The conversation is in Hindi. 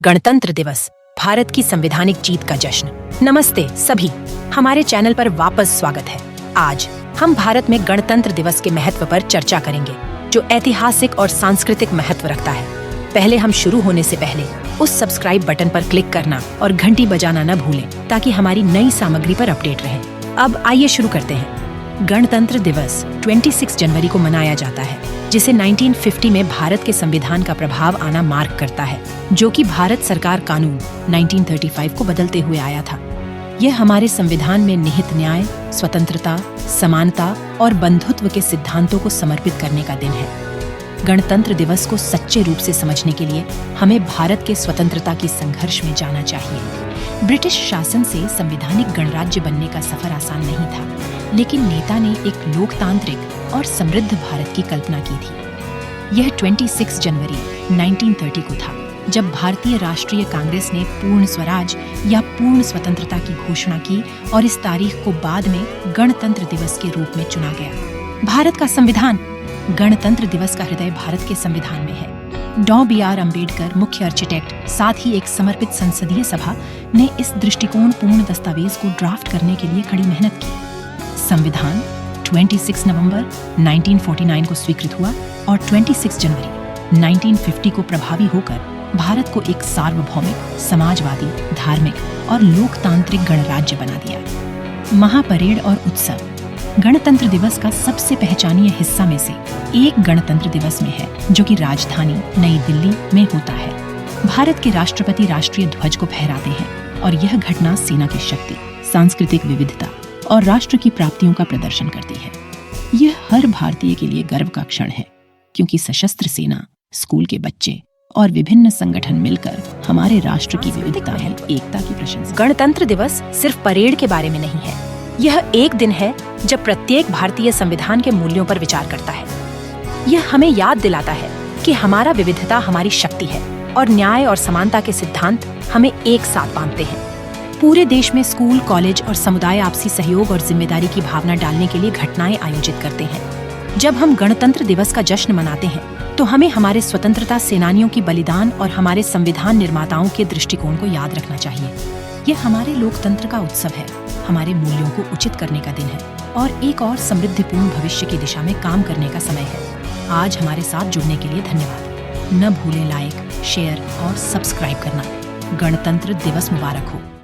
गणतंत्र दिवस, भारत की संवैधानिक जीत का जश्न। नमस्ते सभी, हमारे चैनल पर वापस स्वागत है। आज हम भारत में गणतंत्र दिवस के महत्व पर चर्चा करेंगे, जो ऐतिहासिक और सांस्कृतिक महत्व रखता है। पहले हम शुरू होने से पहले उस सब्सक्राइब बटन पर क्लिक करना और घंटी बजाना न भूलें, ताकि हमारी नई सामग्री पर अपडेट रहें। अब आइए शुरू करते हैं। गणतंत्र दिवस 26 जनवरी को मनाया जाता है, जिसे 1950 में भारत के संविधान का प्रभाव आना मार्क करता है, जो कि भारत सरकार कानून 1935 को बदलते हुए आया था। यह हमारे संविधान में निहित न्याय, स्वतंत्रता, समानता और बंधुत्व के सिद्धांतों को समर्पित करने का दिन है। गणतंत्र दिवस को सच्चे रूप से समझने के लिए हमें भारत के स्वतंत्रता की संघर्ष में जाना चाहिए। ब्रिटिश शासन से संवैधानिक गणराज्य बनने का सफर आसान नहीं था, लेकिन नेता ने एक लोकतांत्रिक और समृद्ध भारत की कल्पना की थी। यह 26 जनवरी 1930 को था, जब भारतीय राष्ट्रीय कांग्रेस ने पूर्ण स्वराज या पूर्ण स्वतंत्रता की घोषणा की और इस तारीख को बाद में गणतंत्र दिवस के रूप में चुना गया। भारत का संविधान, गणतंत्र दिवस का हृदय भारत के संविधान में है। डॉ. बी.आर. अम्बेडकर, मुख्य आर्किटेक्ट, साथ ही एक समर्पित संसदीय सभा ने इस दृष्टिकोणपूर्ण दस्तावेज को ड्राफ्ट करने के लिए कड़ी मेहनत की। संविधान 26 नवंबर 1949 को स्वीकृत हुआ और 26 जनवरी 1950 को प्रभावी होकर भारत को एक सार्वभौमिक, समाजवादी, धार्मिक और लोकतांत्रिक गणराज्य बना दिया। महापरेड और उत्सव गणतंत्र दिवस का सबसे पहचानीय हिस्सा में से एक गणतंत्र दिवस में है, जो कि राजधानी नई दिल्ली में होता है। भारत के राष्ट्रपति राष्ट्रीय ध्वज को फहराते हैं और यह घटना सेना की शक्ति, सांस्कृतिक विविधता और राष्ट्र की प्राप्तियों का प्रदर्शन करती है। यह हर भारतीय के लिए गर्व का क्षण है, क्योंकि सशस्त्र सेना, स्कूल के बच्चे और विभिन्न संगठन मिलकर हमारे राष्ट्र की विविधता में एकता की प्रशंसा। गणतंत्र दिवस सिर्फ परेड के बारे में नहीं है। यह एक दिन है जब प्रत्येक भारतीय संविधान के मूल्यों पर विचार करता है। यह हमें याद दिलाता है कि हमारा विविधता हमारी शक्ति है और न्याय और समानता के सिद्धांत हमें एक साथ बांधते हैं। पूरे देश में स्कूल, कॉलेज और समुदाय आपसी सहयोग और जिम्मेदारी की भावना डालने के लिए घटनाएं आयोजित करते हैं। जब हम गणतंत्र दिवस का जश्न मनाते हैं, तो हमें हमारे स्वतंत्रता सेनानियों की बलिदान और हमारे संविधान निर्माताओं के दृष्टिकोण को याद रखना चाहिए। यह हमारे लोकतंत्र का उत्सव है, हमारे मूल्यों को उचित करने का दिन है और एक और समृद्धिपूर्ण भविष्य की दिशा में काम करने का समय है। आज हमारे साथ जुड़ने के लिए धन्यवाद। न भूलें लाइक, शेयर और सब्सक्राइब करना। गणतंत्र दिवस मुबारक हो।